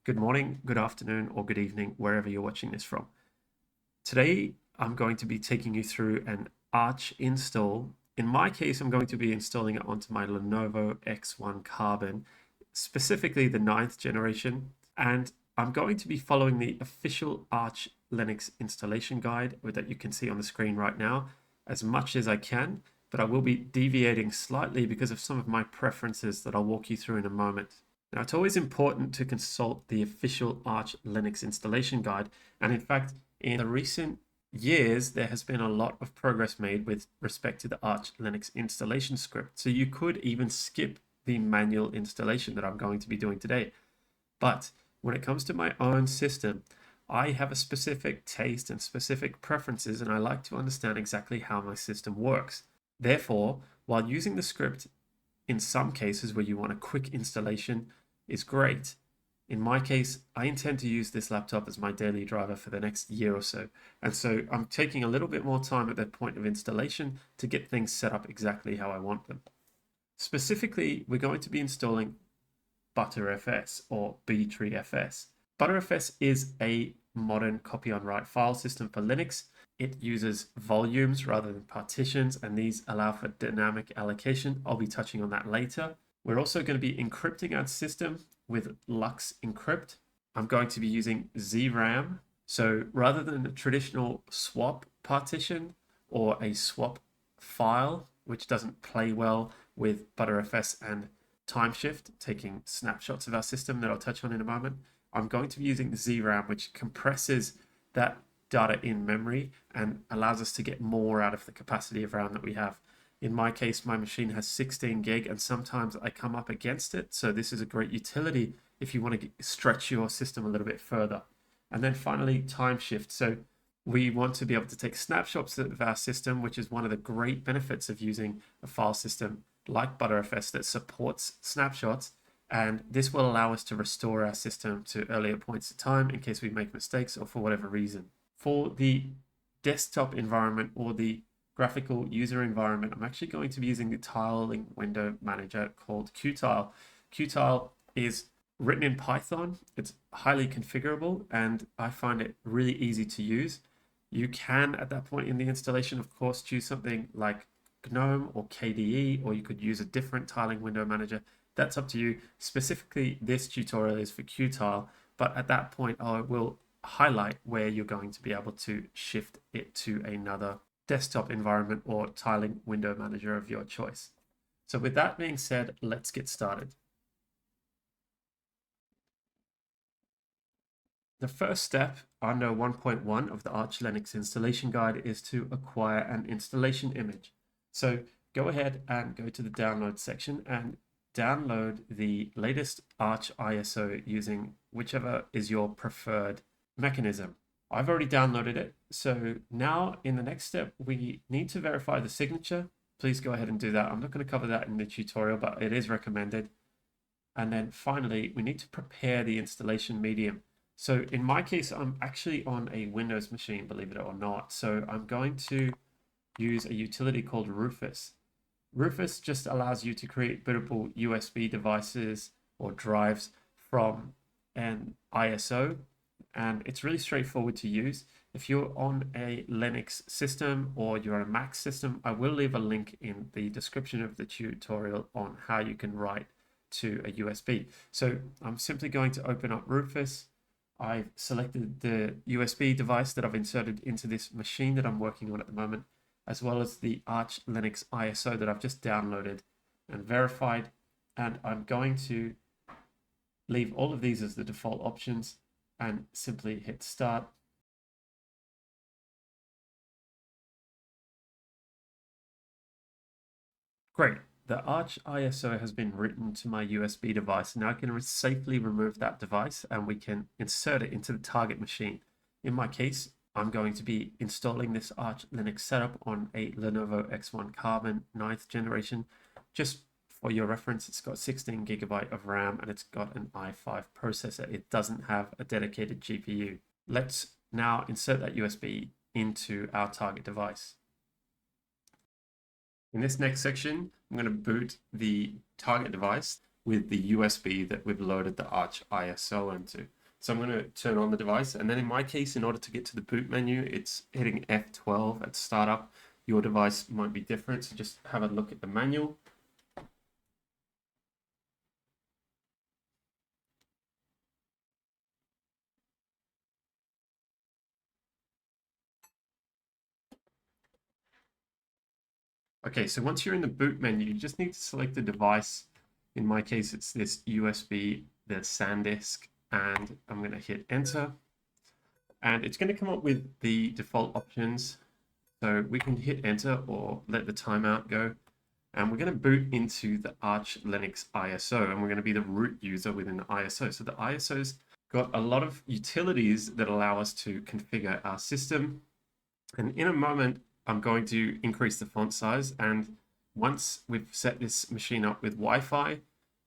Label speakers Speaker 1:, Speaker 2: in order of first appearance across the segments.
Speaker 1: good morning, good afternoon, or good evening, wherever you're watching this from. Today, I'm going to be taking you through an Arch install. In my case, I'm going to be installing it onto my Lenovo X1 Carbon, specifically the 9th generation, and I'm going to be following the official Arch Linux installation guide that you can see on the screen right now as much as I can, but I will be deviating slightly because of some of my preferences that I'll walk you through in a moment. Now, it's always important to consult the official Arch Linux installation guide, and in fact, in the recent years, there has been a lot of progress made with respect to the Arch Linux installation script. So you could even skip the manual installation that I'm going to be doing today. But when it comes to my own system, I have a specific taste and specific preferences, and I like to understand exactly how my system works. Therefore, while using the script in some cases where you want a quick installation is great, in my case, I intend to use this laptop as my daily driver for the next year or so. And so I'm taking a little bit more time at the point of installation to get things set up exactly how I want them. Specifically, we're going to be installing BTRFS or BTRFS. BTRFS is a modern copy on write file system for Linux. It uses volumes rather than partitions, and these allow for dynamic allocation. I'll be touching on that later. We're also going to be encrypting our system with LUKS encrypt. I'm going to be using ZRAM. So rather than a traditional swap partition or a swap file, which doesn't play well with BTRFS and Timeshift, taking snapshots of our system that I'll touch on in a moment, I'm going to be using ZRAM, which compresses that data in memory and allows us to get more out of the capacity of RAM that we have. In my case, my machine has 16 gig, and sometimes I come up against it. So this is a great utility if you want to stretch your system a little bit further. And then finally, Timeshift. So we want to be able to take snapshots of our system, which is one of the great benefits of using a file system like BTRFS that supports snapshots. And this will allow us to restore our system to earlier points of time in case we make mistakes or for whatever reason. For the desktop environment or the graphical user environment, I'm actually going to be using the tiling window manager called QTile. QTile is written in Python. It's highly configurable, and I find it really easy to use. You can, at that point in the installation, of course, choose something like GNOME or KDE, or you could use a different tiling window manager. That's up to you. Specifically, this tutorial is for QTile, but at that point, I will highlight where you're going to be able to shift it to another desktop environment or tiling window manager of your choice. So with that being said, let's get started. The first step under 1.1 of the Arch Linux installation guide is to acquire an installation image. So go ahead and go to the download section and download the latest Arch ISO using whichever is your preferred mechanism. I've already downloaded it. So now in the next step, we need to verify the signature. Please go ahead and do that. I'm not going to cover that in the tutorial, but it is recommended. And then finally, we need to prepare the installation medium. So in my case, I'm actually on a Windows machine, believe it or not. So I'm going to use a utility called Rufus. Rufus just allows you to create bootable USB devices or drives from an ISO, and it's really straightforward to use. If you're on a Linux system or you're on a Mac system, I will leave a link in the description of the tutorial on how you can write to a USB. So I'm simply going to open up Rufus. I've selected the USB device that I've inserted into this machine that I'm working on at the moment, as well as the Arch Linux ISO that I've just downloaded and verified. And I'm going to leave all of these as the default options and simply hit start. Great. The Arch ISO has been written to my USB device. Now I can safely remove that device and we can insert it into the target machine. In my case, I'm going to be installing this Arch Linux setup on a Lenovo X1 Carbon 9th generation. Just for your reference, it's got 16 gigabyte of RAM and it's got an i5 processor. It doesn't have a dedicated GPU. Let's now insert that USB into our target device. In this next section, I'm going to boot the target device with the USB that we've loaded the Arch ISO into. So I'm going to turn on the device, and then in my case, in order to get to the boot menu, it's hitting F12 at startup. Your device might be different, so just have a look at the manual. Okay, so once you're in the boot menu, you just need to select the device. In my case, it's this USB, the SanDisk, and I'm going to hit enter. And it's going to come up with the default options. So we can hit enter or let the timeout go. And we're going to boot into the Arch Linux ISO, and we're going to be the root user within the ISO. So the ISO's got a lot of utilities that allow us to configure our system. And in a moment, I'm going to increase the font size. And once we've set this machine up with Wi-Fi,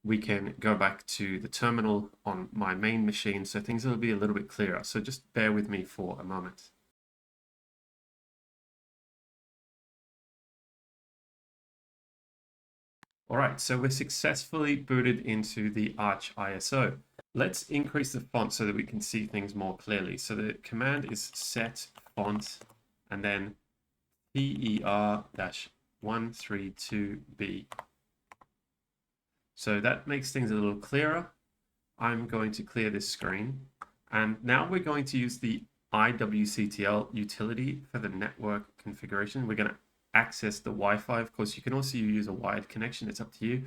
Speaker 1: we can go back to the terminal on my main machine. So things will be a little bit clearer. So just bear with me for a moment. All right, so we're successfully booted into the Arch ISO. Let's increase the font so that we can see things more clearly. So the command is set font and then PER-132B. So that makes things a little clearer. I'm going to clear this screen. And now we're going to use the iwctl utility for the network configuration. We're going to access the Wi-Fi. Of course, you can also use a wired connection. It's up to you.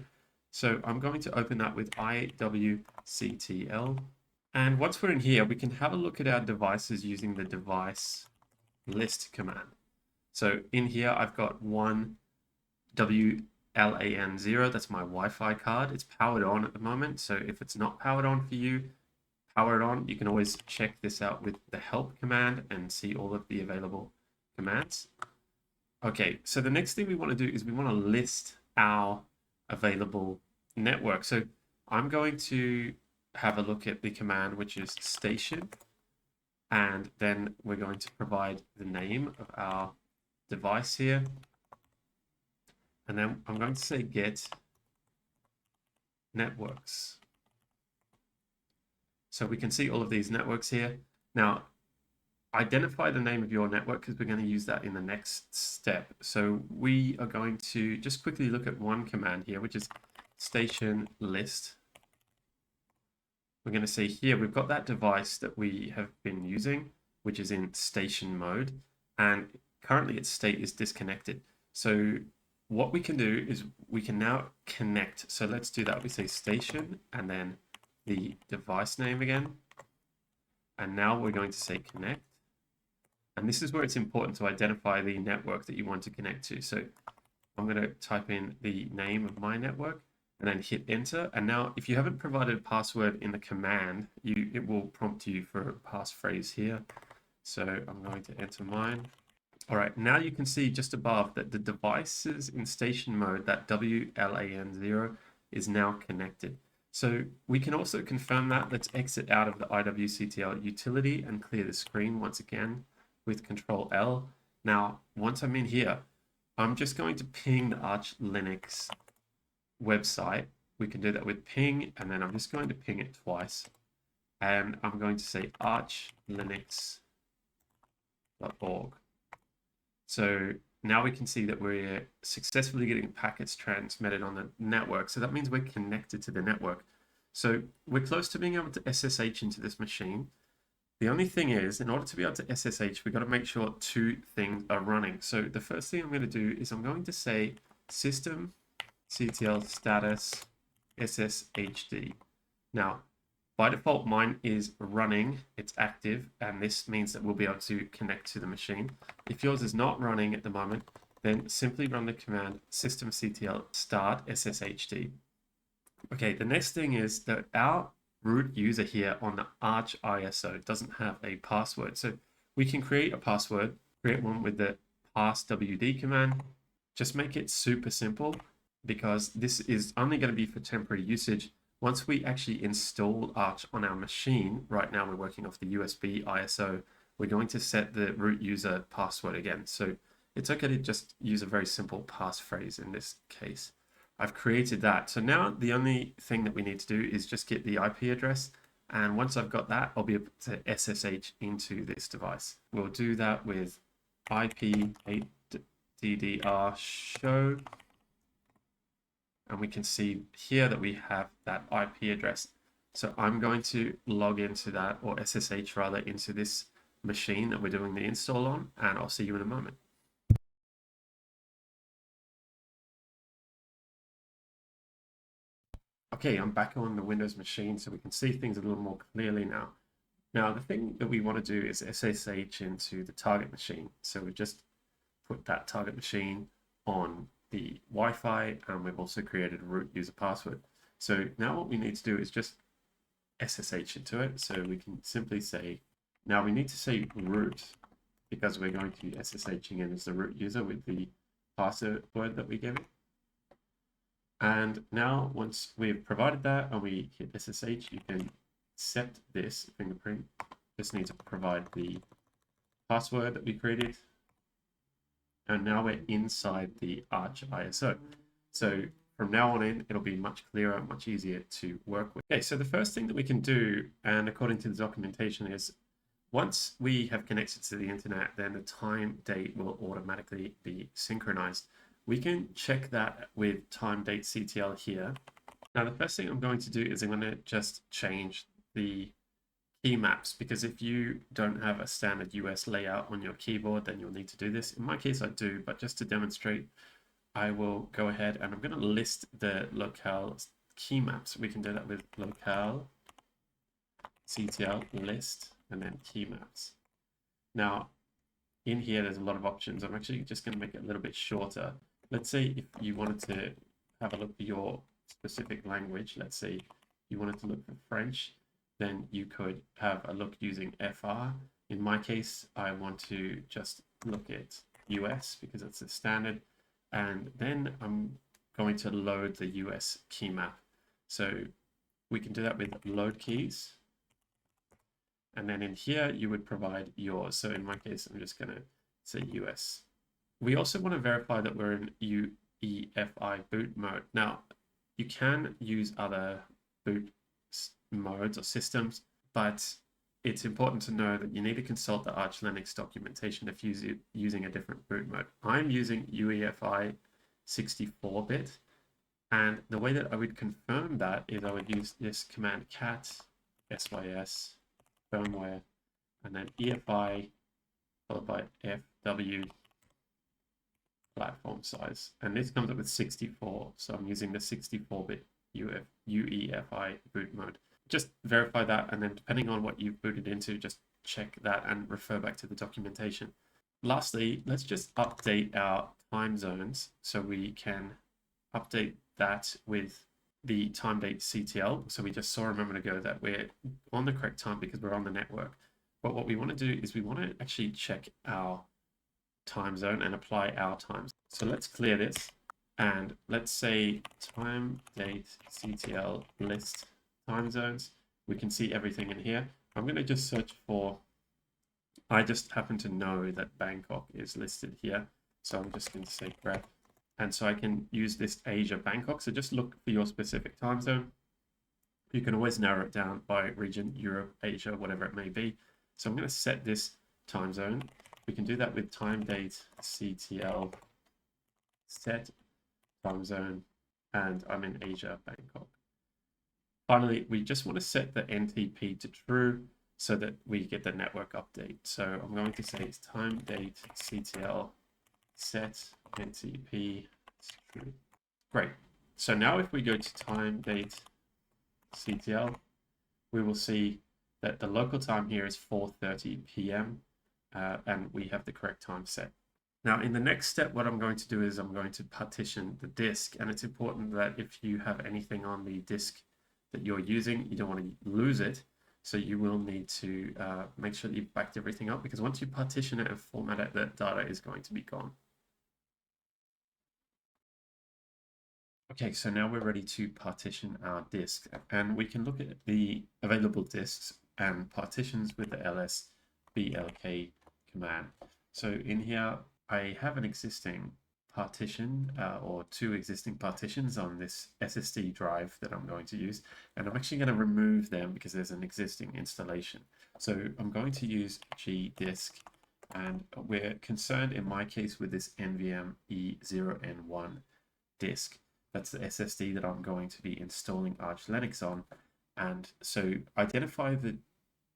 Speaker 1: So I'm going to open that with iwctl. And once we're in here, we can have a look at our devices using the device list command. So in here, I've got one WLAN0. That's my Wi-Fi card. It's powered on at the moment. So if it's not powered on for you, power it on. You can always check this out with the help command and see all of the available commands. Okay, so the next thing we want to do is we want to list our available network. So I'm going to have a look at the command, which is station, and then we're going to provide the name of our device here. And then I'm going to say get networks. So we can see all of these networks here. Now, identify the name of your network because we're going to use that in the next step. So we are going to just quickly look at one command here, which is station list. We're going to see here, we've got that device that we have been using, which is in station mode, and currently its state is disconnected. So what we can do is we can now connect. So let's do that. We say station and then the device name again. And now we're going to say connect. And this is where it's important to identify the network that you want to connect to. So I'm going to type in the name of my network and then hit enter. And now if you haven't provided a password in the command, it will prompt you for a passphrase here. So I'm going to enter mine. All right, now you can see just above that the devices in station mode, that WLAN0 is now connected. So we can also confirm that. Let's exit out of the iwctl utility and clear the screen once again with Control L. Now, once I'm in here, I'm just going to ping the Arch Linux website. We can do that with ping, and then I'm just going to ping it twice. And I'm going to say archlinux.org. So now we can see that we're successfully getting packets transmitted on the network. So that means we're connected to the network. So we're close to being able to SSH into this machine. The only thing is, in order to be able to SSH, we've got to make sure two things are running. So the first thing I'm going to do is I'm going to say systemctl status sshd. Now, by default, mine is running, it's active, and this means that we'll be able to connect to the machine. If yours is not running at the moment, then simply run the command systemctl start sshd. Okay, the next thing is that our root user here on the Arch ISO doesn't have a password. So we can create a password, create one with the passwd command. Just make it super simple because this is only going to be for temporary usage. Once we actually install Arch on our machine, right now we're working off the USB ISO, we're going to set the root user password again. So it's okay to just use a very simple passphrase in this case. I've created that. So now the only thing that we need to do is just get the IP address And once I've got that, I'll be able to SSH into this device. We'll do that with IP8DDR show. And we can see here that we have that IP address. So I'm going to log into that, or SSH rather, into this machine that we're doing the install on, and I'll see you in a moment. Okay, I'm back on the Windows machine, so we can see things a little more clearly now. Now, the thing that we want to do is SSH into the target machine. So we've just put that target machine on the Wi-Fi, and we've also created a root user password. So now what we need to do is just SSH into it. So we can simply say, now we need to say root, because we're going to be SSHing in as the root user with the password that we gave it. And now once we've provided that and we hit SSH, you can set this fingerprint. Just need to provide the password that we created. And now we're inside the Arch ISO. So from now on in, it'll be much clearer, much easier to work with. Okay, so the first thing that we can do, and according to the documentation, is once we have connected to the internet, then the time date will automatically be synchronized. We can check that with time date CTL here. Now, the first thing I'm going to do is I'm going to just change the keymaps, because if you don't have a standard US layout on your keyboard, then you'll need to do this. In my case, I do, but just to demonstrate, I will go ahead and I'm going to list the locale keymaps. We can do that with locale CTL list and then keymaps. Now, in here, there's a lot of options. I'm actually just going to make it a little bit shorter. Let's say if you wanted to have a look for your specific language, let's say you wanted to look for French, then you could have a look using FR. In my case, I want to just look at US because it's a standard. And then I'm going to load the US key map. So we can do that with load keys. And then in here, you would provide yours. So in my case, I'm just going to say US. We also want to verify that we're in UEFI boot mode. Now, you can use other boot modes or systems, but it's important to know that you need to consult the Arch Linux documentation if you're using a different boot mode. I'm using UEFI 64-bit, and the way that I would confirm that is I would use this command cat sys firmware and then EFI followed by FW platform size, and this comes up with 64, so I'm using the 64-bit UEFI boot mode. Just verify that, and then depending on what you've booted into, just check that and refer back to the documentation. Lastly, let's just update our time zones so we can update that with the time date CTL. So we just saw a moment ago that we're on the correct time because we're on the network. But what we want to do is we want to actually check our time zone and apply our times. So let's clear this and let's say time date CTL list time zones. We can see everything in here. I'm going to just search for, I just happen to know that Bangkok is listed here. So I'm just going to say grep. And so I can use this Asia Bangkok. So just look for your specific time zone. You can always narrow it down by region, Europe, Asia, whatever it may be. So I'm going to set this time zone. We can do that with time date CTL set time zone, and I'm in Asia Bangkok. Finally, we just want to set the NTP to true so that we get the network update. So I'm going to say it's time date CTL set NTP to true. Great. So now if we go to time date CTL, we will see that the local time here is 4:30 p.m. And we have the correct time set. Now, in the next step, what I'm going to do is I'm going to partition the disk. And it's important that if you have anything on the disk that you're using, you don't want to lose it. So you will need to make sure that you've backed everything up, because once you partition it and format it, that data is going to be gone. Okay, so now we're ready to partition our disk, and we can look at the available disks and partitions with the ls blk command. So in here, I have an existing partition or two existing partitions on this SSD drive that I'm going to use, and I'm actually going to remove them because there's an existing installation. So I'm going to use gdisk, and we're concerned in my case with this NVMe 0N1 disk. That's the SSD that I'm going to be installing Arch Linux on. And so identify the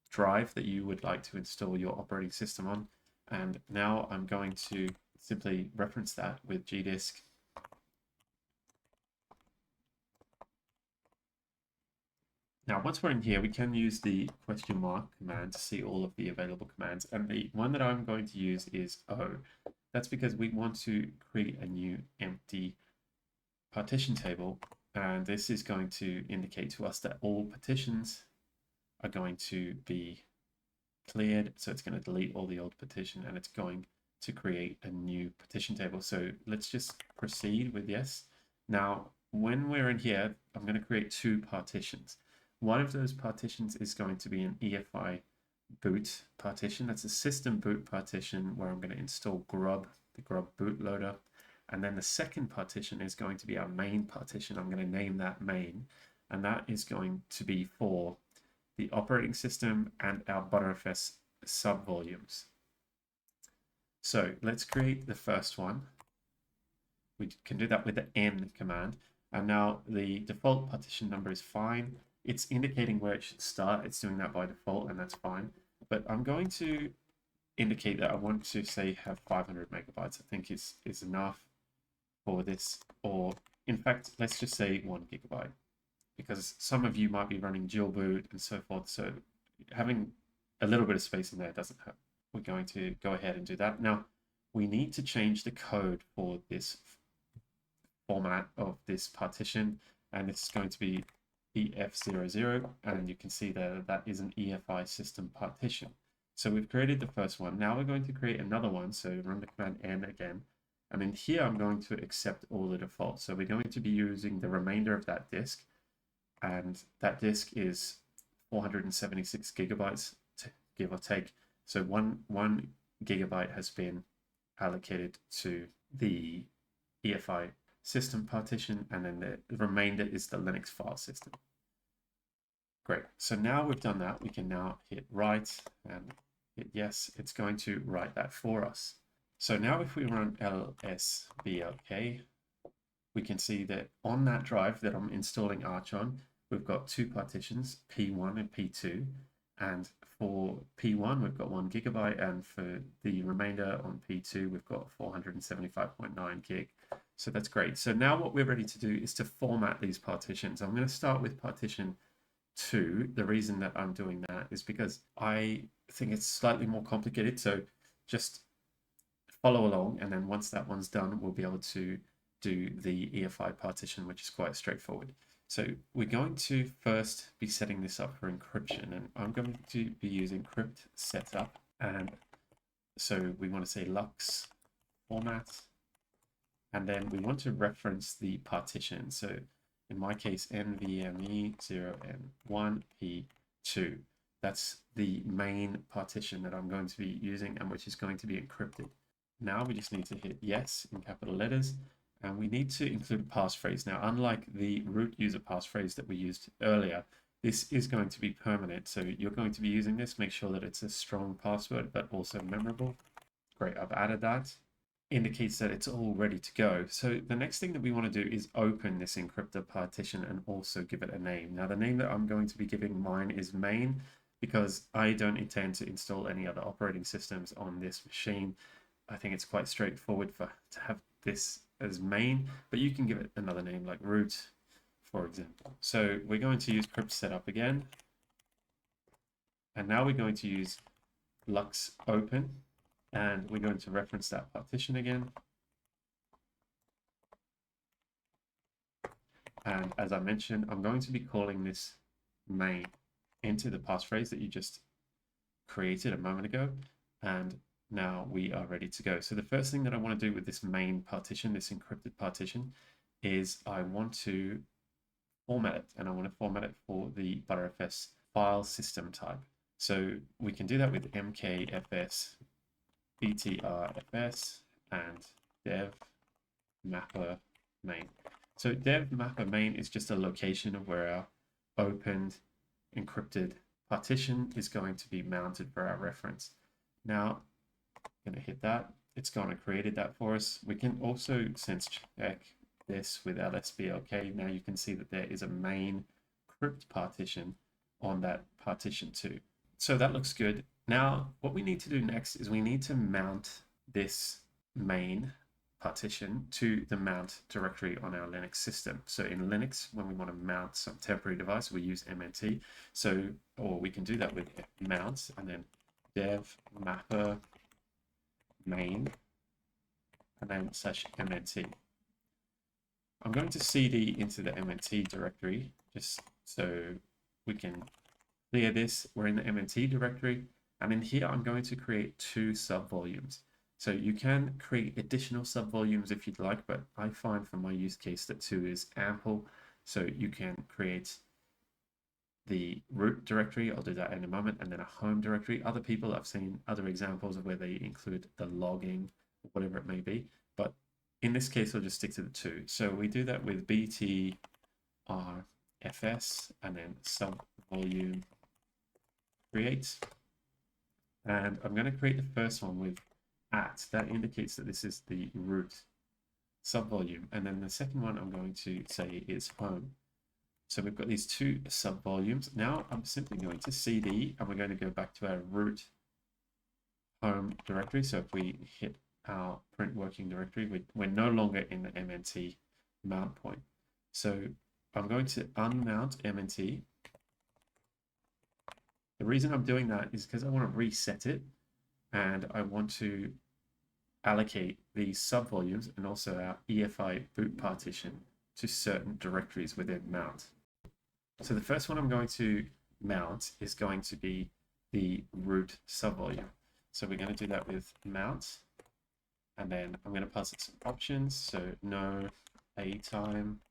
Speaker 1: drive that you would like to install your operating system on. And now I'm going to simply reference that with gdisk. Now, once we're in here, we can use the question mark command to see all of the available commands. And the one that I'm going to use is O. That's because we want to create a new empty partition table. And this is going to indicate to us that all partitions are going to be cleared. So it's going to delete all the old partition and it's going to create a new partition table. So let's just proceed with yes. Now, when we're in here, I'm going to create two partitions. One of those partitions is going to be an EFI boot partition. That's a system boot partition where I'm going to install grub, the grub bootloader. And then the second partition is going to be our main partition. I'm going to name that main, and that is going to be for the operating system and our BTRFS subvolumes. So let's create the first one. We can do that with the N command. And now the default partition number is fine. It's indicating where it should start. It's doing that by default, and that's fine. But I'm going to indicate that I want to say have 500 megabytes. I think is enough for this, or in fact, let's just say 1 gigabyte, because some of you might be running dual boot and so forth. So having a little bit of space in there doesn't hurt. We're going to go ahead and do that. Now, we need to change the code for this format of this partition, and it's going to be EF00, and you can see there that is an EFI system partition. So we've created the first one. Now we're going to create another one. So run the command N again. And in here, I'm going to accept all the defaults. So we're going to be using the remainder of that disk. And that disk is 476 gigabytes, give or take. So one gigabyte has been allocated to the EFI system partition, and then the remainder is the Linux file system. Great. So now we've done that, we can now hit write and hit yes. It's going to write that for us. So now if we run lsblk, we can see that on that drive that I'm installing Arch on, we've got two partitions, P1 and P2. And for P1, we've got 1 gigabyte. And for the remainder on P2, we've got 475.9 gig. So that's great. So now what we're ready to do is to format these partitions. I'm going to start with partition 2. The reason that I'm doing that is because I think it's slightly more complicated. So just follow along, and then once that one's done, we'll be able to do the EFI partition, which is quite straightforward. So we're going to first be setting this up for encryption, and I'm going to be using cryptsetup. And so we want to say lux format, and then we want to reference the partition. So in my case, NVMe 0N1 P2. That's the main partition that I'm going to be using, and which is going to be encrypted. Now we just need to hit yes in capital letters, and we need to include a passphrase. Now, unlike the root user passphrase that we used earlier, this is going to be permanent. So you're going to be using this. Make sure that it's a strong password, but also memorable. Great, I've added that. Indicates that it's all ready to go. So the next thing that we want to do is open this encrypted partition and also give it a name. Now, the name that I'm going to be giving mine is main, because I don't intend to install any other operating systems on this machine. I think it's quite straightforward to have this as main, but you can give it another name like root, for example. So we're going to use cryptsetup again. And now we're going to use lux open, and we're going to reference that partition again. And as I mentioned, I'm going to be calling this main into the passphrase that you just created a moment ago. And now we are ready to go. So the first thing that I want to do with this main partition, this encrypted partition, is I want to format it, and I want to format it for the BTRFS file system type. So we can do that with mkfs, BTRFS, and dev mapper main. So dev mapper main is just a location of where our opened encrypted partition is going to be mounted for our reference. Now, I'm going to hit that. It's gone and created that for us. We can also sense check this with lsblk. Now you can see that there is a main crypt partition on that partition too. So that looks good. Now, what we need to do next is we need to mount this main partition to the mount directory on our Linux system. So in Linux, when we want to mount some temporary device, we use mnt. So, or we can do that with mount and then dev mapper main and then /mnt. I'm going to cd into the mnt directory just so we can clear this. We're in the mnt directory, and in here I'm going to create 2 subvolumes. So you can create additional subvolumes if you'd like, but I find for my use case that 2 is ample. So you can create the root directory, I'll do that in a moment, and then a home directory. Other people, I've seen other examples of where they include the logging, whatever it may be, but in this case, I'll just stick to the 2. So we do that with BTRFS and then subvolume create. And I'm going to create the first one with @ that indicates that this is the root subvolume, and then the second one I'm going to say is home. So we've got these 2 subvolumes. Now I'm simply going to cd and we're going to go back to our root home directory. So if we hit our print working directory, we're no longer in the mnt mount point. So I'm going to unmount mnt. The reason I'm doing that is because I want to reset it, and I want to allocate these subvolumes and also our EFI boot partition to certain directories within mount. So the first one I'm going to mount is going to be the root subvolume. So we're going to do that with mount, and then I'm going to pass it some options. So no A time,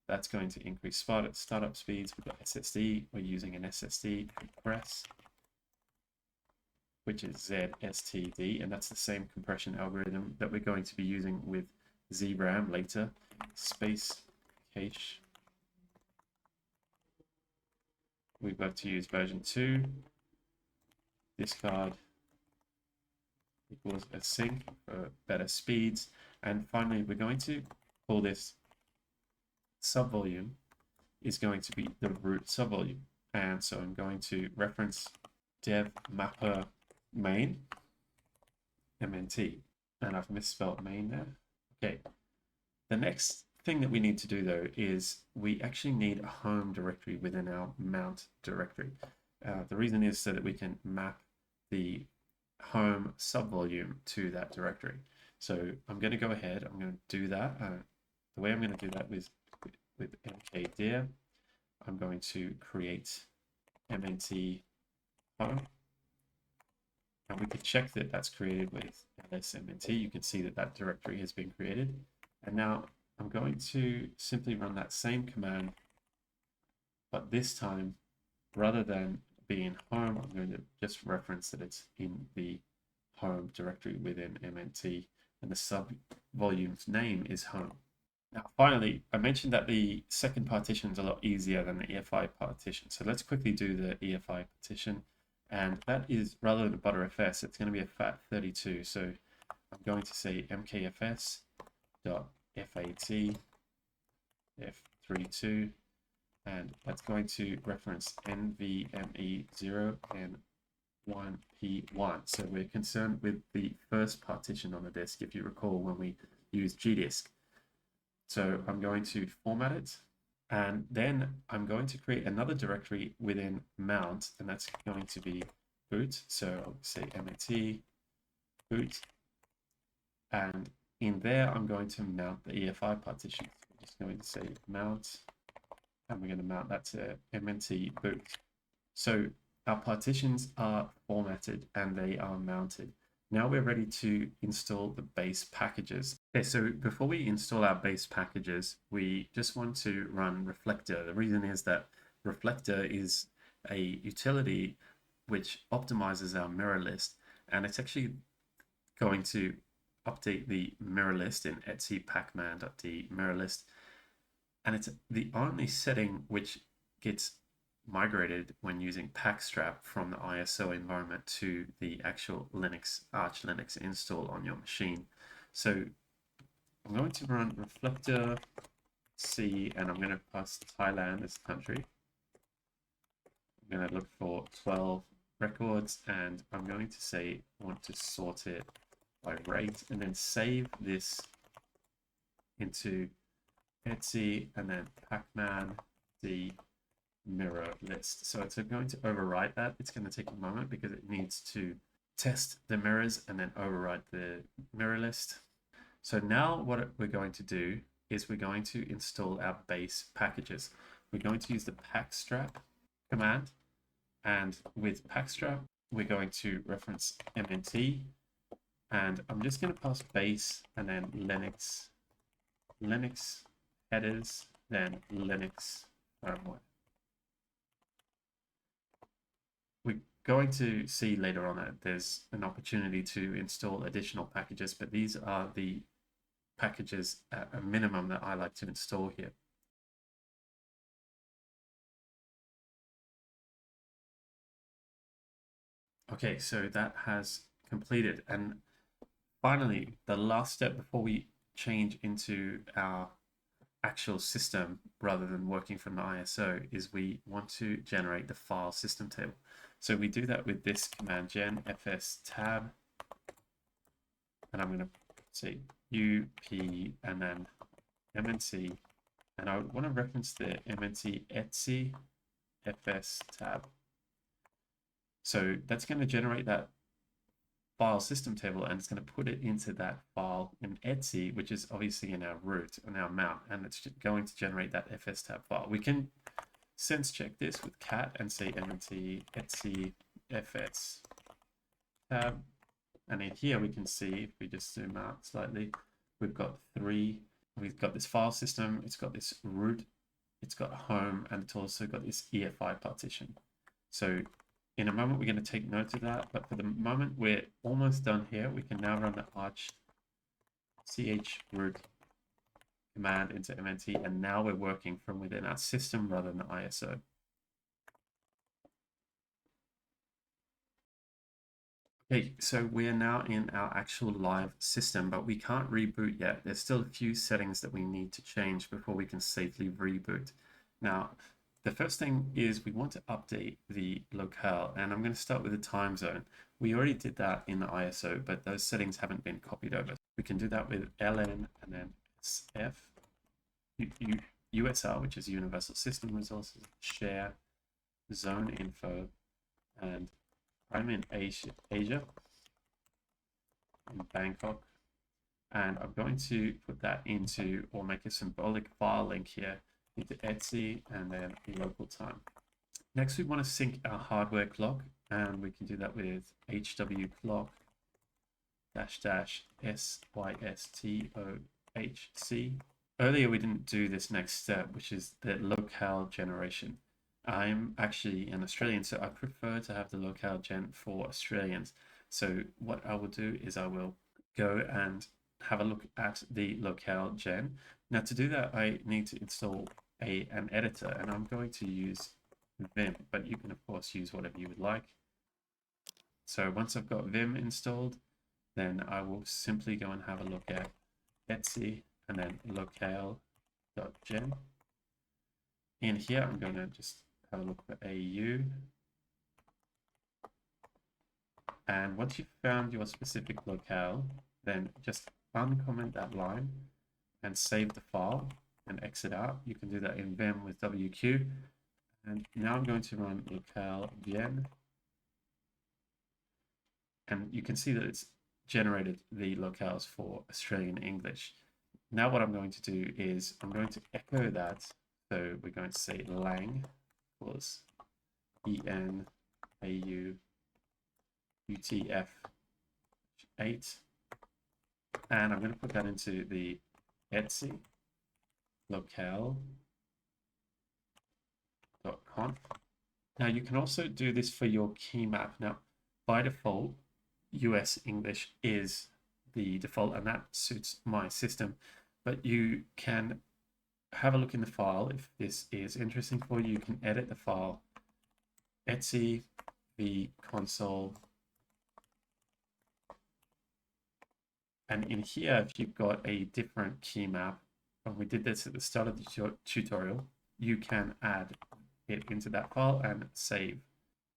Speaker 1: that's going to increase startup speeds. We've got SSD, we're using an SSD compress, which is ZSTD, and that's the same compression algorithm that we're going to be using with ZRAM later. Space cache, we've got to use version 2. Discard equals async for better speeds. And finally, we're going to call this subvolume is going to be the root subvolume. And so I'm going to reference dev mapper main mnt, and I've misspelled main there. Okay, the next thing that we need to do though is we actually need a home directory within our mount directory. The reason is so that we can map the home subvolume to that directory. So I'm going to go ahead, I'm going to do that. The way I'm going to do that with mkdir, I'm going to create mnt home. And we can check that that's created with lsmnt. You can see that that directory has been created. And now I'm going to simply run that same command, but this time, rather than being home, I'm going to just reference that it's in the home directory within mnt, and the subvolume's name is home. Now, finally, I mentioned that the second partition is a lot easier than the EFI partition. So let's quickly do the EFI partition. And that is, rather than a BTRFS, it's going to be a FAT32. So I'm going to say mkfs.fat f32, and that's going to reference nvme0 and 1p1. So we're concerned with the first partition on the disk, if you recall, when we used gdisk. So I'm going to format it, and then I'm going to create another directory within mount, and that's going to be boot. So I'll say mnt boot, and in there I'm going to mount the EFI partition. I'm just going to say mount, and we're going to mount that to mnt boot. So our partitions are formatted and they are mounted. Now we're ready to install the base packages. Okay, so before we install our base packages, we just want to run reflector. The reason is that reflector is a utility which optimizes our mirror list, and it's actually going to update the mirror list in etc pacman.d mirror list. And it's the only setting which gets migrated when using packstrap from the ISO environment to the actual Linux, Arch Linux install on your machine. So I'm going to run reflector C, and I'm going to pass Thailand as country. I'm going to look for 12 records, and I'm going to say I want to sort it by rate, and then save this into etc and then pacman the mirror list. So it's going to overwrite that. It's going to take a moment because it needs to test the mirrors and then overwrite the mirror list. So now what we're going to do is we're going to install our base packages. We're going to use the packstrap command, and with packstrap we're going to reference mnt, and I'm just going to pass base and then Linux headers, then Linux firmware. We're going to see later on that there's an opportunity to install additional packages, but these are the packages at a minimum that I like to install here. Okay, so that has completed. And finally, the last step before we change into our actual system rather than working from the ISO is we want to generate the file system table. So we do that with this command gen fs tab, and I'm going to say up and then mnc, and I want to reference the mkinitcpio fs tab. So that's going to generate that file system table, and it's going to put it into that file in etc, which is obviously in our root and our mount, and it's going to generate that fs tab file. We can sense check this with cat and say mkinitcpio fs tab, and in here we can see, if we just zoom out slightly, we've got this file system, it's got this root, it's got home, and it's also got this EFI partition. So in a moment, we're going to take note of that, but for the moment, we're almost done here. We can now run the arch-chroot command into mnt, and now we're working from within our system rather than the ISO. Okay, so we are now in our actual live system, but we can't reboot yet. There's still a few settings that we need to change before we can safely reboot. Now, the first thing is we want to update the locale, and I'm going to start with the time zone. We already did that in the ISO, but those settings haven't been copied over. We can do that with ln and then sf USR, which is Universal System Resources, share, zone info, and I'm in Asia, in Bangkok, and I'm going to put that into, or make a symbolic file link here, into etc and then local time. Next, we want to sync our hardware clock, and we can do that with hw clock //systohc. Earlier, we didn't do this next step, which is the locale generation. I'm actually an Australian, so I prefer to have the locale gen for Australians. So what I will do is I will go and have a look at the locale gen. Now, to do that, I need to install an editor, and I'm going to use Vim, but you can of course use whatever you would like. So once I've got Vim installed, then I will simply go and have a look at etc and then locale.gen. In here, I'm going to just have a look for AU. And once you've found your specific locale, then just uncomment that line and save the file and exit out. You can do that in Vim with WQ. And now I'm going to run locale gen. And you can see that it's generated the locales for Australian English. Now what I'm going to do is I'm going to echo that. So we're going to say lang equals en au utf8, and I'm going to put that into the etc locale.conf. Now you can also do this for your keymap. Now by default, US English is the default, and that suits my system. But you can have a look in the file. If this is interesting for you, you can edit the file etc v console. And in here, if you've got a different key map, and we did this at the start of the tutorial, you can add it into that file and save.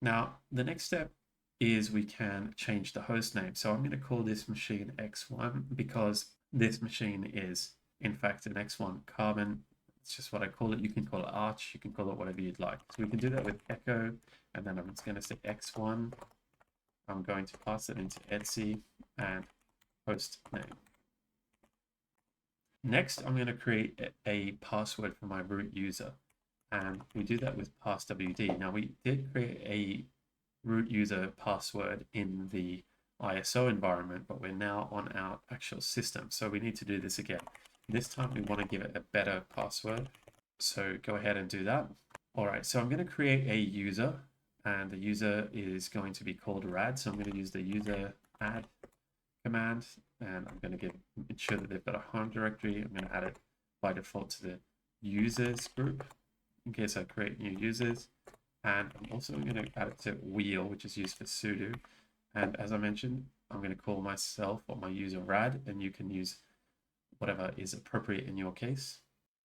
Speaker 1: Now, the next step is we can change the host name. So I'm going to call this machine X1 because this machine is in fact an X1 carbon. It's just what I call it. You can call it Arch, you can call it whatever you'd like. So we can do that with echo, and then I'm just going to say X1. I'm going to pass it into etc and host name. Next, I'm going to create a password for my root user, and we do that with passwd. Now, we did create a root user password in the ISO environment, but we're now on our actual system, so we need to do this again. This time we want to give it a better password, so go ahead and do that. All right, so I'm going to create a user, and the user is going to be called rad, so I'm going to use the user add command, and I'm going to ensure that they've got a home directory. I'm going to add it by default to the users group in case I create new users, and I'm also going to add it to wheel, which is used for sudo. And as I mentioned, I'm going to call myself or my user rad, and you can use whatever is appropriate in your case.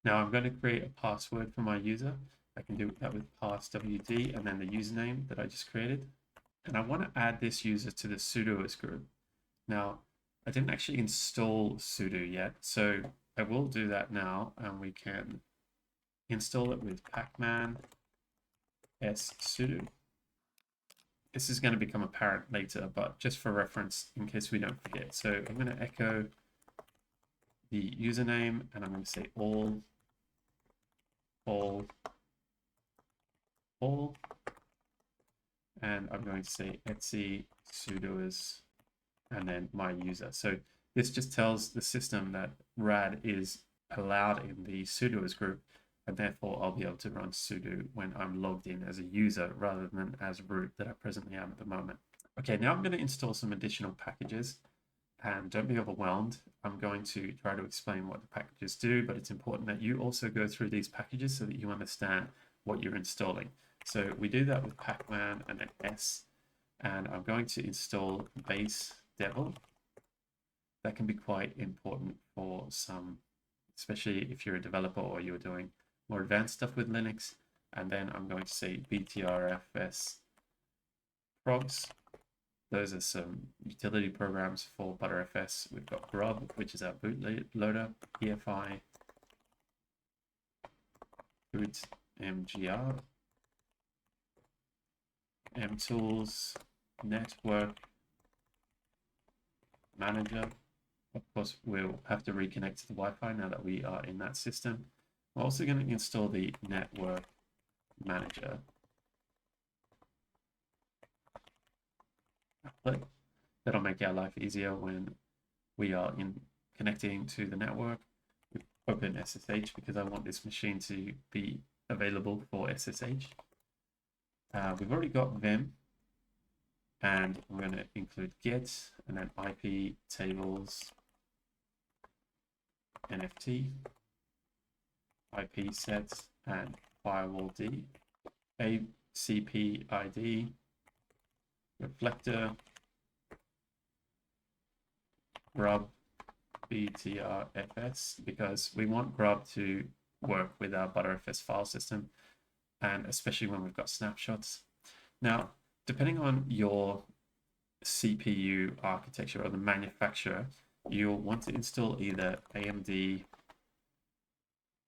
Speaker 1: Now I'm going to create a password for my user. I can do that with passwd and then the username that I just created. And I want to add this user to the sudoers group. Now, I didn't actually install sudo yet, so I will do that now, and we can install it with pacman s sudo. This is going to become apparent later, but just for reference, in case we don't forget. So I'm going to echo the username, and I'm going to say all, and I'm going to say etc sudoers, and then my user. So this just tells the system that rad is allowed in the sudoers group, and therefore I'll be able to run sudo when I'm logged in as a user rather than as root that I presently am at the moment. Okay, now I'm going to install some additional packages, and don't be overwhelmed. I'm going to try to explain what the packages do, but it's important that you also go through these packages so that you understand what you're installing. So we do that with pacman and then s, and I'm going to install base devil. That can be quite important for some, especially if you're a developer or you're doing more advanced stuff with Linux. And then I'm going to say BTRFS progs. Those are some utility programs for BTRFS. We've got grub, which is our bootloader, EFI, boot mgr, mtools, network manager. Of course, we'll have to reconnect to the Wi-Fi now that we are in that system. We're also going to install the network manager. That'll make our life easier when we are connecting to the network. We open SSH because I want this machine to be available for SSH. We've already got Vim, and we're going to include get and then IP tables NFT, IP sets, and firewall D, ACP ID, reflector, grub, BTRFS, because we want grub to work with our BTRFS file system, and especially when we've got snapshots. Now, depending on your CPU architecture or the manufacturer, you'll want to install either AMD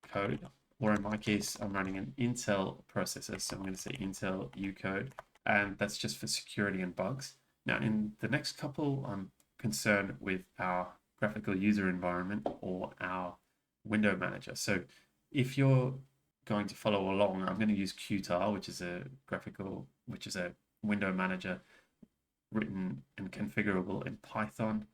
Speaker 1: code, or in my case, I'm running an Intel processor, so I'm going to say Intel U code, and that's just for security and bugs. Now, in the next couple, I'm concerned with our graphical user environment or our window manager. So if you're going to follow along, I'm going to use QTile, which is a window manager written and configurable in Python.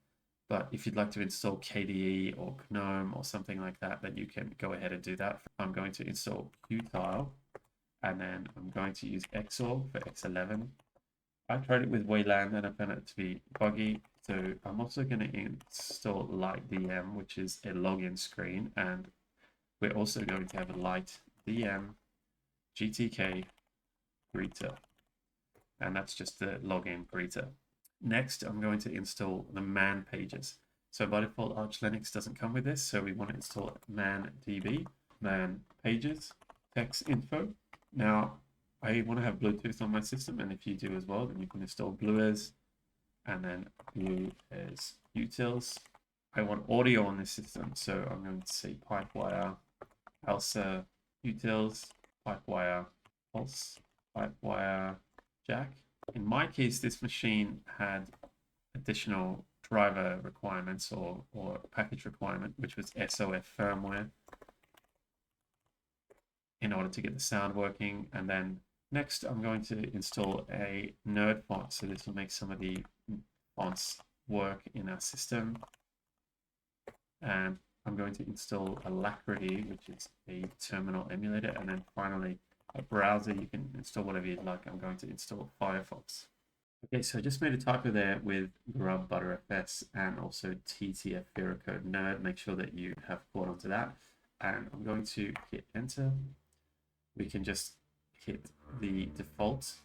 Speaker 1: But if you'd like to install KDE or GNOME or something like that, then you can go ahead and do that. I'm going to install QTile, and then I'm going to use XOR for X11. I tried it with Wayland and I found it to be buggy. So I'm also going to install light DM, which is a login screen, and we're also going to have a light DM GTK greeter, and that's just the login greeter. Next, I'm going to install the man pages. So by default, Arch Linux doesn't come with this, so we want to install man db, man pages, text info. Now, I want to have Bluetooth on my system, and if you do as well, then you can install Bluers, and then Blue as utils. I want audio on this system, so I'm going to say pipewire, alsa, utils, pipewire, pulse, pipewire, jack. In my case, this machine had additional driver requirements or package requirement, which was SOF firmware in order to get the sound working. And then next, I'm going to install a nerd font. So this will make some of the fonts work in our system. And I'm going to install Alacrity, which is a terminal emulator. And then finally, a browser. You can install whatever you'd like. I'm going to install Firefox. Okay, so I just made a typo there with grub BTRFS and also TTF Code nerd. Make sure that you have caught onto that. And I'm going to hit enter. We can just hit the default,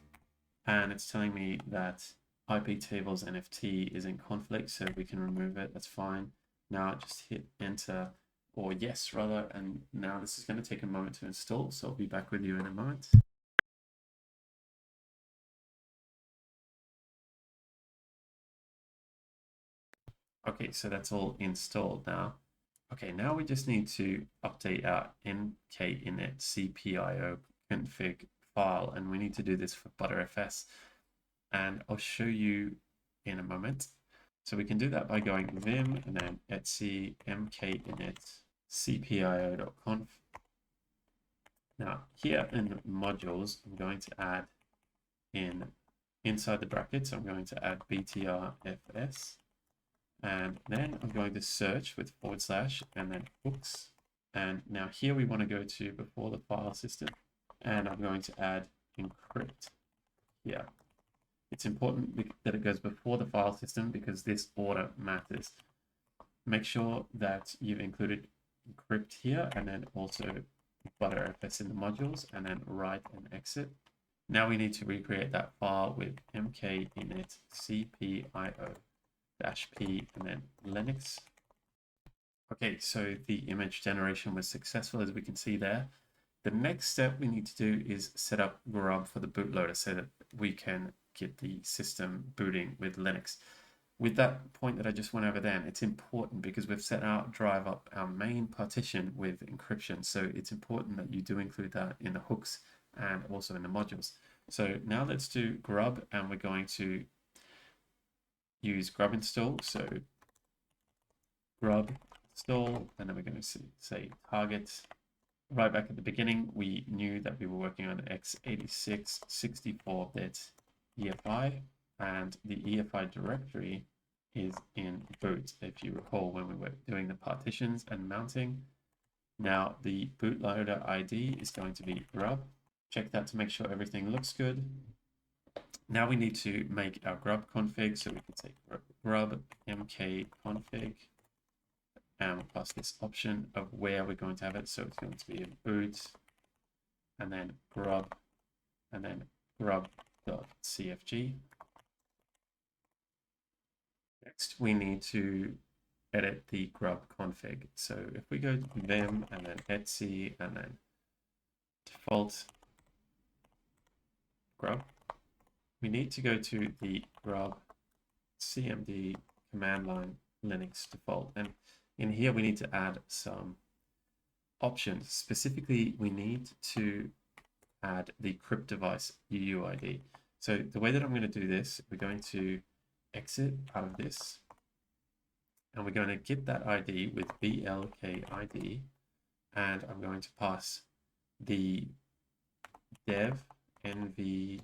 Speaker 1: and it's telling me that IP tables NFT is in conflict, so we can remove it. That's fine. Now just hit enter, or yes rather, and now this is going to take a moment to install, so I'll be back with you in a moment. Okay, so that's all installed now. Okay, now we just need to update our mkinitcpio.conf file, and we need to do this for BTRFS, and I'll show you in a moment. So we can do that by going vim and then etc mkinitcpio.conf. Now here in the modules, I'm going to add inside the brackets, I'm going to add BTRFS. And then I'm going to search with / and then hooks. And now here we want to go to before the file system. And I'm going to add encrypt here. It's important that it goes before the file system because this order matters. Make sure that you've included encrypt here and then also BTRFS in the modules and then write and exit. Now we need to recreate that file with mkinitcpio. -p and then Linux. Okay, so the image generation was successful, as we can see there. The next step we need to do is set up grub for the bootloader so that we can get the system booting with Linux. With that point that I just went over then, it's important because we've set out drive up our main partition with encryption. So it's important that you do include that in the hooks and also in the modules. So now let's do grub, and we're going to use grub install. So grub install, and then we're going to say target. Right back at the beginning, we knew that we were working on x86 64-bit EFI, and the EFI directory is in boot, if you recall when we were doing the partitions and mounting. Now the bootloader ID is going to be grub. Check that to make sure everything looks good. Now we need to make our grub config, so we can say grub mkconfig and plus this option of where we're going to have it. So it's going to be in boot, and then grub, and then grub.cfg. Next, we need to edit the grub config. So if we go to vim and then etc and then default grub, we need to go to the grub cmd command line Linux default. And in here, we need to add some options. Specifically, we need to add the crypt device UUID. So the way that I'm going to do this, we're going to exit out of this, and we're going to get that ID with blkid, and I'm going to pass the dev nvme0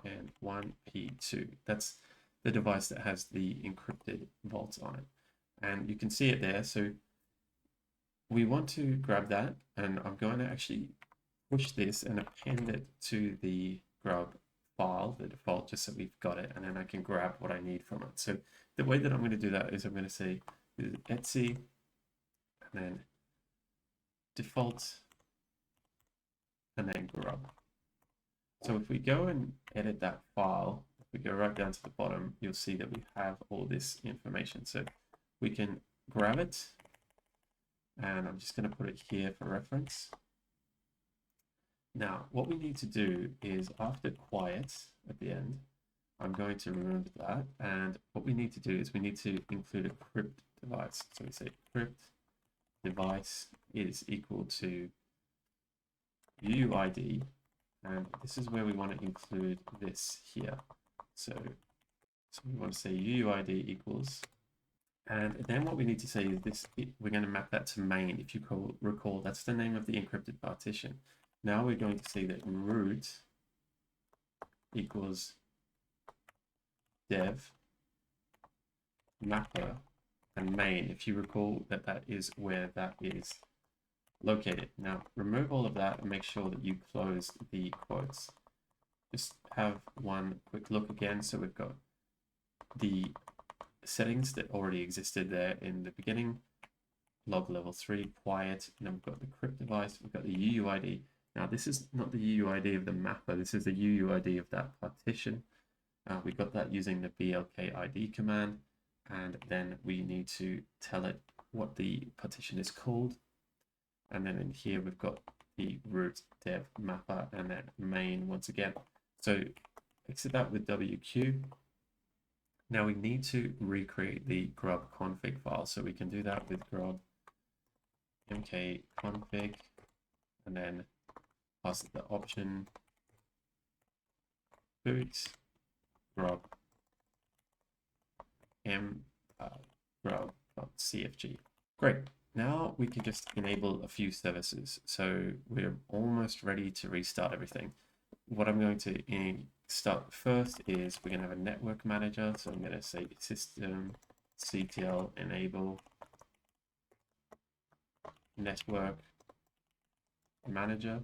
Speaker 1: and 1p2. That's the device that has the encrypted vaults on it, and you can see it there. So we want to grab that, and I'm going to actually push this and append it to the grub file, the default just so we've got it, and then I can grab what I need from it. So the way that I'm going to do that is I'm going to say etc and then default and then grub. So if we go and edit that file, if we go right down to the bottom, you'll see that we have all this information. So we can grab it, and I'm just going to put it here for reference. Now, what we need to do is after quiet at the end, I'm going to remove that. And what we need to do is we need to include a crypt device. So we say crypt device is equal to UUID. And this is where we want to include this here. So we want to say UUID equals, and then what we need to say is this, we're going to map that to main. If you recall, that's the name of the encrypted partition. Now we're going to say that root equals dev mapper and main. If you recall that that is where that is located. Now remove all of that and make sure that you close the quotes. Just have one quick look again. So we've got the settings that already existed there in the beginning, log level 3, quiet, and then we've got the crypt device, we've got the UUID. Now this is not the UUID of the mapper, this is the UUID of that partition. We got that using the blkid command, and then we need to tell it what the partition is called. And then in here we've got the root dev mapper and then main once again. So exit that with WQ. Now we need to recreate the grub config file. So we can do that with grub mkconfig and then pass it the option boot grub grub.cfg. Great. Now we can just enable a few services. So we're almost ready to restart everything. What I'm going to start first is we're going to have a network manager. So I'm going to say system ctl enable network manager.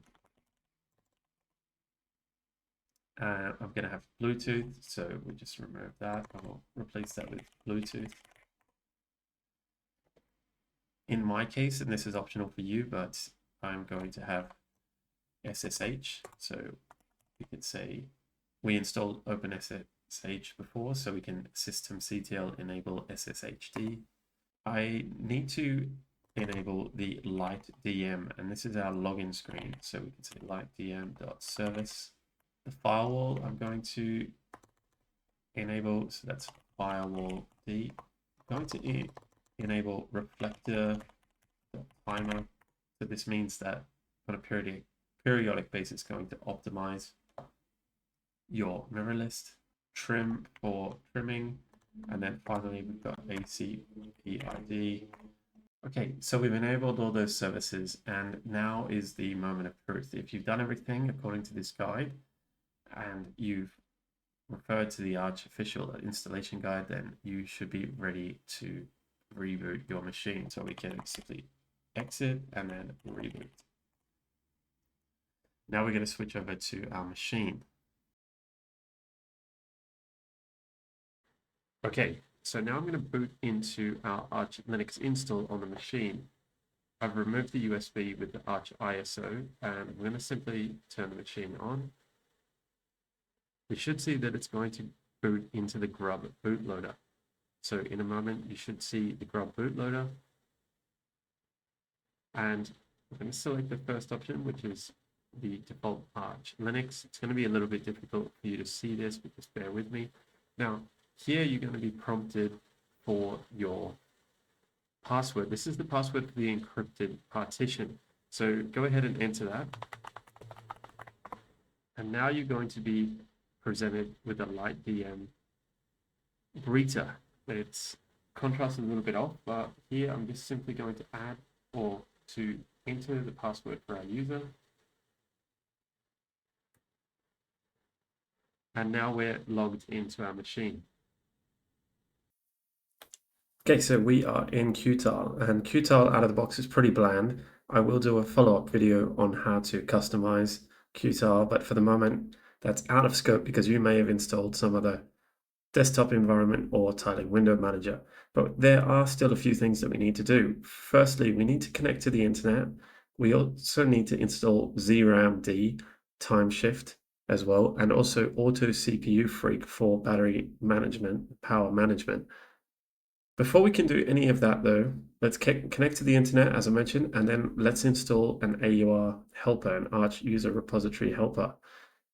Speaker 1: I'm going to have Bluetooth. So we just remove that. I'll replace that with Bluetooth. In my case, and this is optional for you, but I'm going to have SSH. So we could say we installed OpenSSH before, so we can systemctl enable SSHD. I need to enable the lightdm, and this is our login screen. So we can say lightdm.service. The firewall I'm going to enable, so that's firewall D. I'm going to enable reflector timer. So this means that on a periodic basis, going to optimize your mirror list, trim for trimming, and then finally we've got ACPID. Okay, so we've enabled all those services, and now is the moment of truth. If you've done everything according to this guide and you've referred to the Arch official installation guide, then you should be ready to reboot your machine. So we can simply exit and then reboot. Now we're going to switch over to our machine. Okay, so now I'm going to boot into our Arch Linux install on the machine. I've removed the USB with the Arch ISO, and I'm going to simply turn the machine on. We should see that it's going to boot into the grub bootloader. So in a moment, you should see the grub bootloader. And I'm going to select the first option, which is the default Arch Linux. It's going to be a little bit difficult for you to see this, but just bear with me. Now, here you're going to be prompted for your password. This is the password for the encrypted partition. So go ahead and enter that. And now you're going to be presented with a lightdm greeter. Its contrast is a little bit off, but here I'm just simply going to add or to enter the password for our user. And now we're logged into our machine. Okay, so we are in QTile, and QTile out of the box is pretty bland. I will do a follow-up video on how to customize QTile, but for the moment, that's out of scope because you may have installed some other desktop environment or tiling window manager. But there are still a few things that we need to do. Firstly, we need to connect to the internet. We also need to install ZRAM Timeshift as well, and also auto-cpufreq for battery management, power management. Before we can do any of that though, let's connect to the internet as I mentioned, and then let's install an AUR helper, an Arch user repository helper.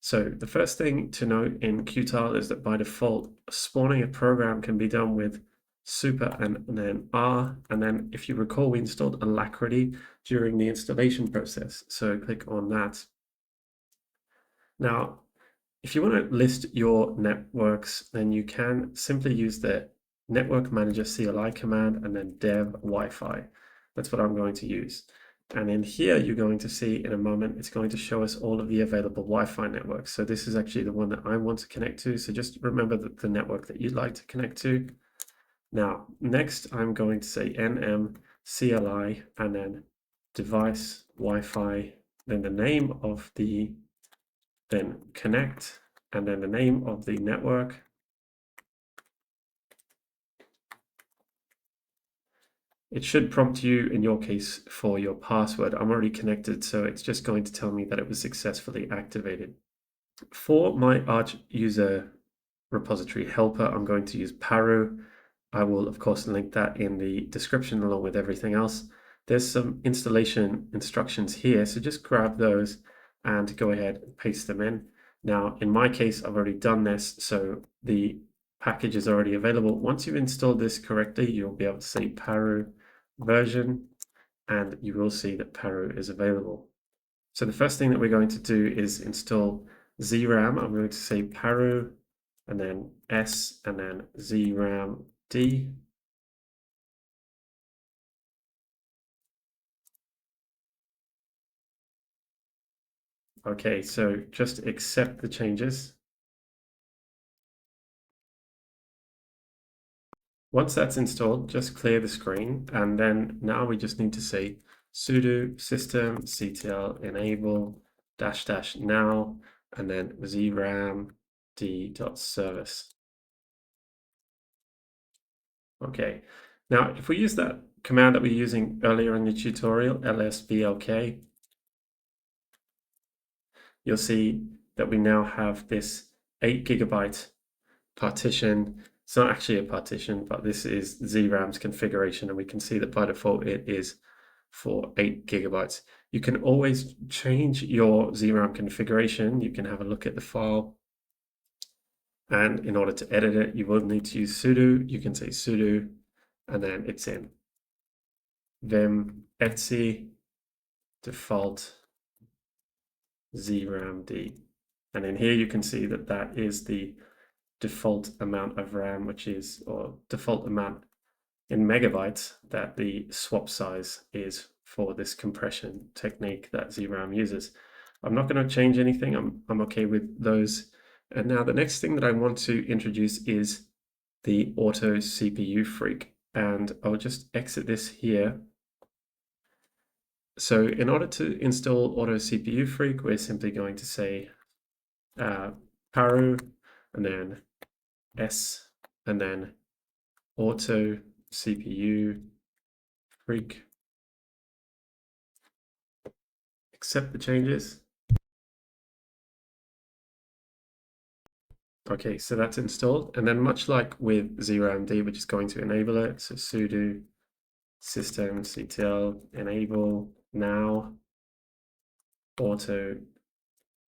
Speaker 1: So the first thing to note in QTile is that by default, spawning a program can be done with super and then R. And then if you recall, we installed Alacrity during the installation process. So click on that. Now, if you want to list your networks, then you can simply use the network manager CLI command and then dev Wi-Fi. That's what I'm going to use. And in here, you're going to see in a moment, it's going to show us all of the available Wi-Fi networks. So this is actually the one that I want to connect to. So just remember that the network that you'd like to connect to. Now, next, I'm going to say nm CLI and then device Wi-Fi, then the name of the, then connect, and then the name of the network. It should prompt you, in your case, for your password. I'm already connected, so it's just going to tell me that it was successfully activated. For my Arch user repository helper, I'm going to use paru. I will, of course, link that in the description along with everything else. There's some installation instructions here, so just grab those and go ahead and paste them in. Now, in my case, I've already done this, so the package is already available. Once you've installed this correctly, you'll be able to say paru version, and you will see that paru is available. So the first thing that we're going to do is install ZRAM. I'm going to say paru, and then S, and then ZRAM D. Okay, so just accept the changes. Once that's installed, just clear the screen, and then now we just need to say sudo systemctl enable -- now, and then ZRAM d.service. Okay, now if we use that command that we were using earlier in the tutorial, lsblk, you'll see that we now have this 8 GB partition. It's not actually a partition, but this is ZRAM's configuration, and we can see that by default it is for 8 GB. You can always change your ZRAM configuration. You can have a look at the file, and in order to edit it, you will need to use sudo. You can say sudo, and then it's in vim etc default ZRAMD. And in here you can see that that is the default amount of RAM, which is, or default amount in megabytes that the swap size is for this compression technique that ZRAM uses. I'm not going to change anything. I'm okay with those. And now the next thing that I want to introduce is the auto-cpufreq, and I'll just exit this here. So in order to install auto-cpufreq, we're simply going to say paru, and then S, and then auto-cpufreq. Accept the changes. Okay, so that's installed. And then much like with ZRAMD, we're just going to enable it. So sudo systemctl enable now auto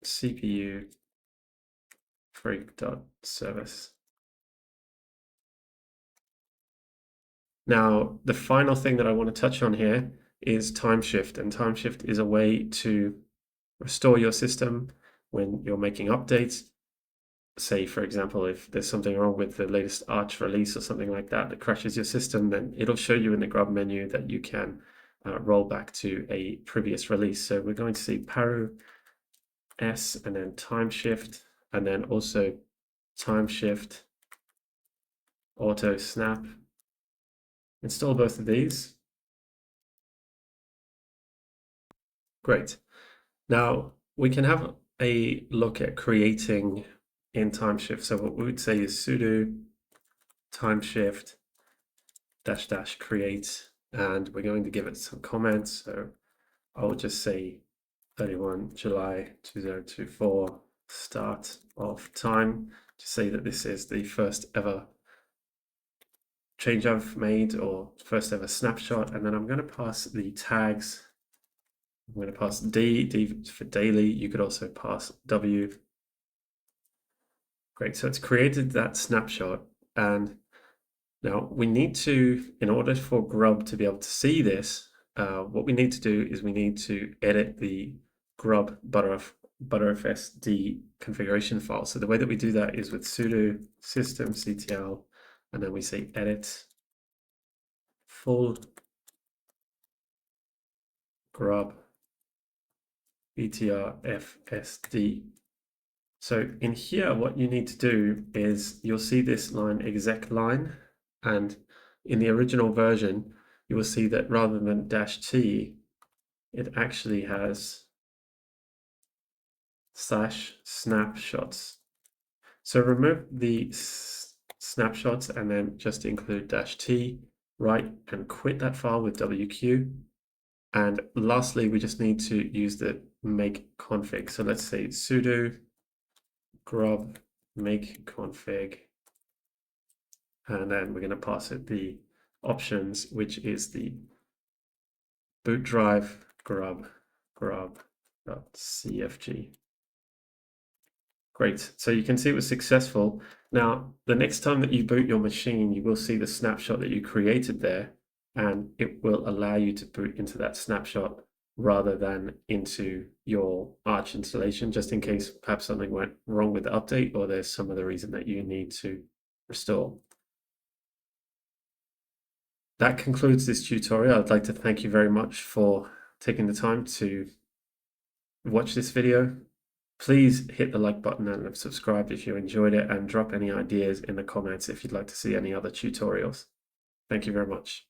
Speaker 1: cpu freq.service. Now, the final thing that I want to touch on here is Timeshift, and Timeshift is a way to restore your system when you're making updates. Say, for example, if there's something wrong with the latest Arch release or something like that that crashes your system, then it'll show you in the grub menu that you can roll back to a previous release. So we're going to see paru S, and then Timeshift, and then also Timeshift auto snap. Install both of these. Great. Now we can have a look at creating in Timeshift. So what we would say is sudo timeshift -- create, and we're going to give it some comments. So I will just say 31 July 2024, start of time, to say that this is the first ever change I've made, or first ever snapshot. And then I'm going to pass the tags. I'm going to pass D for daily. You could also pass W. Great, so it's created that snapshot. And now we need to, in order for grub to be able to see this, what we need to do is we need to edit the grub BTRFS configuration file. So the way that we do that is with sudo systemctl, and then we say edit full grub BTRFSD. So in here, what you need to do is you'll see this line exec line, and in the original version, you will see that rather than -t, it actually has /snapshots. So remove the snapshots and then just include -t, write and quit that file with WQ. And lastly, we just need to use the make config. So let's say sudo grub make config, and then we're going to pass it the options, which is the boot drive grub.cfg. Great, so you can see it was successful. Now, the next time that you boot your machine, you will see the snapshot that you created there, and it will allow you to boot into that snapshot rather than into your Arch installation, just in case perhaps something went wrong with the update or there's some other reason that you need to restore. That concludes this tutorial. I'd like to thank you very much for taking the time to watch this video. Please hit the like button and subscribe if you enjoyed it, and drop any ideas in the comments if you'd like to see any other tutorials. Thank you very much.